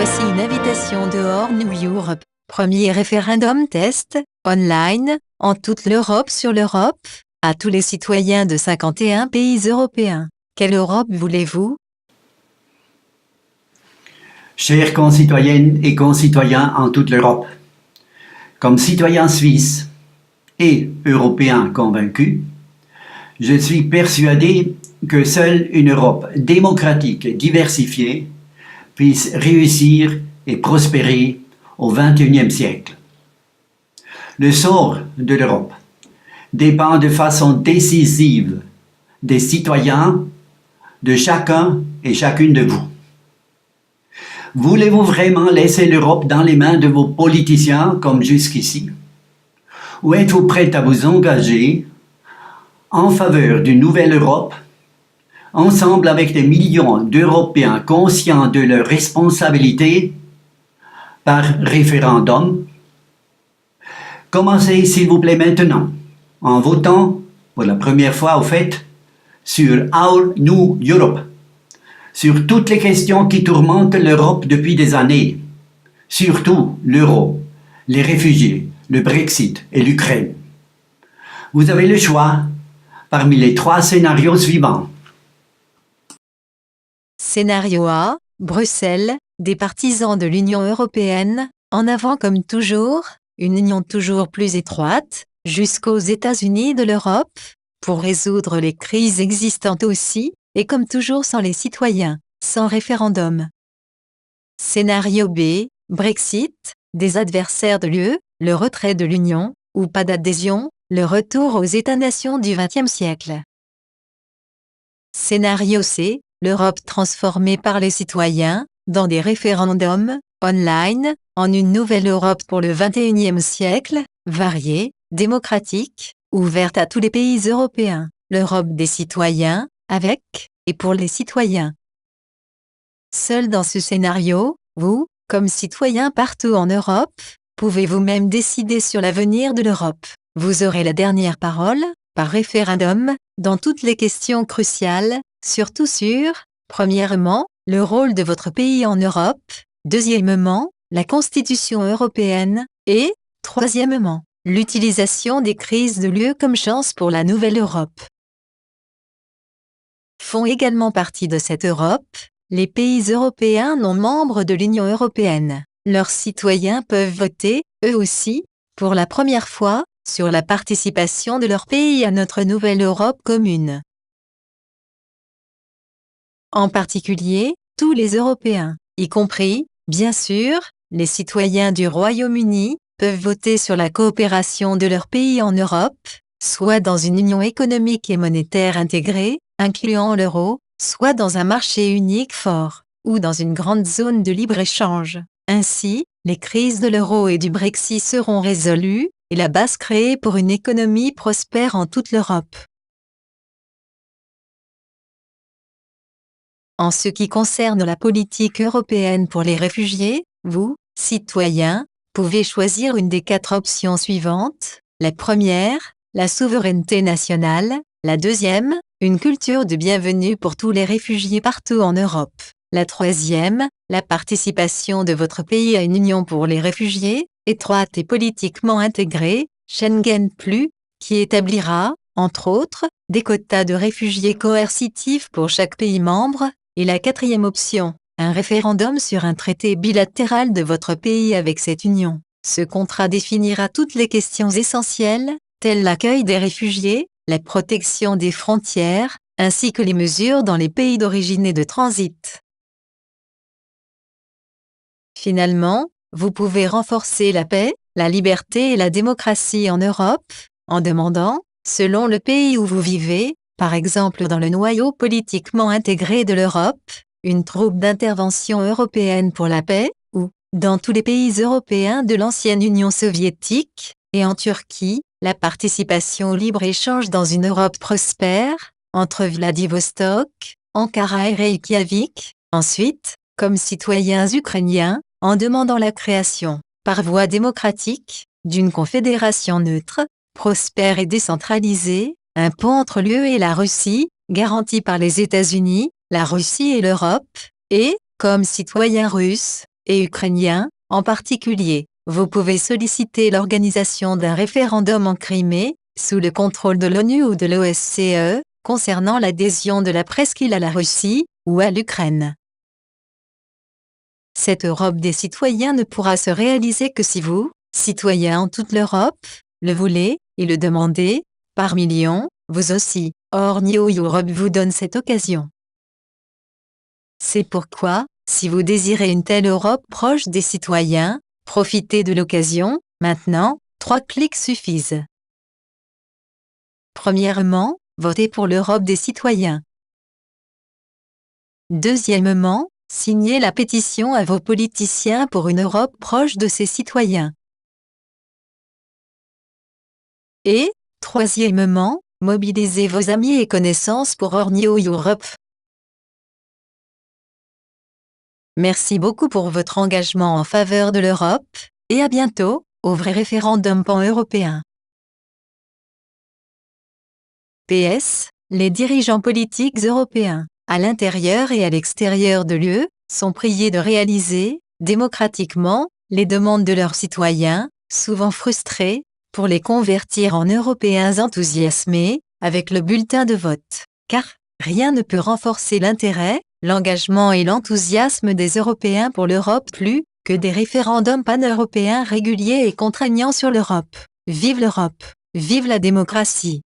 Voici une invitation de Horn New Europe, premier référendum test, online, en toute l'Europe sur l'Europe, à tous les citoyens de 51 pays européens. Quelle Europe voulez-vous? Chères concitoyennes et concitoyens en toute l'Europe, comme citoyen suisse et européen convaincu, je suis persuadé que seule une Europe démocratique et diversifiée puisse réussir et prospérer au XXIe siècle. Le sort de l'Europe dépend de façon décisive des citoyens, de chacun et chacune de vous. Voulez-vous vraiment laisser l'Europe dans les mains de vos politiciens comme jusqu'ici? Ou êtes-vous prêt à vous engager en faveur d'une nouvelle Europe, ensemble avec des millions d'Européens conscients de leurs responsabilités, par référendum? Commencez s'il vous plaît maintenant, en votant, pour la première fois au fait, sur Our New Europe, sur toutes les questions qui tourmentent l'Europe depuis des années, surtout l'euro, les réfugiés, le Brexit et l'Ukraine. Vous avez le choix parmi les 3 scénarios suivants. Scénario A, Bruxelles, des partisans de l'Union européenne, en avant comme toujours, une union toujours plus étroite, jusqu'aux États-Unis de l'Europe, pour résoudre les crises existantes aussi, et comme toujours sans les citoyens, sans référendum. Scénario B, Brexit, des adversaires de l'UE, le retrait de l'Union, ou pas d'adhésion, le retour aux États-nations du XXe siècle. Scénario C, l'Europe transformée par les citoyens, dans des référendums, online, en une nouvelle Europe pour le XXIe siècle, variée, démocratique, ouverte à tous les pays européens, l'Europe des citoyens, avec, et pour les citoyens. Seul dans ce scénario, vous, comme citoyens partout en Europe, pouvez vous-même décider sur l'avenir de l'Europe. Vous aurez la dernière parole, par référendum, dans toutes les questions cruciales, surtout sur, premièrement, le rôle de votre pays en Europe, deuxièmement, la Constitution européenne, et, troisièmement, l'utilisation des crises de l'UE comme chance pour la nouvelle Europe. Font également partie de cette Europe, les pays européens non membres de l'Union européenne. Leurs citoyens peuvent voter, eux aussi, pour la première fois, sur la participation de leur pays à notre nouvelle Europe commune. En particulier, tous les Européens, y compris, bien sûr, les citoyens du Royaume-Uni, peuvent voter sur la coopération de leur pays en Europe, soit dans une union économique et monétaire intégrée, incluant l'euro, soit dans un marché unique fort, ou dans une grande zone de libre-échange. Ainsi, les crises de l'euro et du Brexit seront résolues, et la base créée pour une économie prospère en toute l'Europe. En ce qui concerne la politique européenne pour les réfugiés, vous, citoyens, pouvez choisir une des 4 options suivantes. La première, la souveraineté nationale. La deuxième, une culture de bienvenue pour tous les réfugiés partout en Europe. La troisième, la participation de votre pays à une union pour les réfugiés, étroite et politiquement intégrée, Schengen+, qui établira, entre autres, des quotas de réfugiés coercitifs pour chaque pays membre, et la 4e option, un référendum sur un traité bilatéral de votre pays avec cette union. Ce contrat définira toutes les questions essentielles, telles l'accueil des réfugiés, la protection des frontières, ainsi que les mesures dans les pays d'origine et de transit. Finalement, vous pouvez renforcer la paix, la liberté et la démocratie en Europe, en demandant, selon le pays où vous vivez, par exemple dans le noyau politiquement intégré de l'Europe, une troupe d'intervention européenne pour la paix, ou, dans tous les pays européens de l'ancienne Union soviétique, et en Turquie, la participation au libre-échange dans une Europe prospère, entre Vladivostok, Ankara et Reykjavik. Ensuite, comme citoyens ukrainiens, en demandant la création, par voie démocratique, d'une confédération neutre, prospère et décentralisée, un pont entre l'UE et la Russie, garanti par les États-Unis, la Russie et l'Europe, et, comme citoyens russes, et ukrainiens, en particulier, vous pouvez solliciter l'organisation d'un référendum en Crimée, sous le contrôle de l'ONU ou de l'OSCE, concernant l'adhésion de la presqu'île à la Russie, ou à l'Ukraine. Cette Europe des citoyens ne pourra se réaliser que si vous, citoyens en toute l'Europe, le voulez, et le demandez, par millions, vous aussi. Or New Europe vous donne cette occasion. C'est pourquoi, si vous désirez une telle Europe proche des citoyens, profitez de l'occasion, maintenant, 3 clics suffisent. Premièrement, votez pour l'Europe des citoyens. Deuxièmement, signez la pétition à vos politiciens pour une Europe proche de ses citoyens. Et, troisièmement, mobilisez vos amis et connaissances pour New Europe. Merci beaucoup pour votre engagement en faveur de l'Europe, et à bientôt, au vrai référendum pan-européen. PS, les dirigeants politiques européens, à l'intérieur et à l'extérieur de l'UE, sont priés de réaliser, démocratiquement, les demandes de leurs citoyens, souvent frustrés, pour les convertir en Européens enthousiasmés, avec le bulletin de vote. Car, rien ne peut renforcer l'intérêt, l'engagement et l'enthousiasme des Européens pour l'Europe plus que des référendums pan-européens réguliers et contraignants sur l'Europe. Vive l'Europe! Vive la démocratie!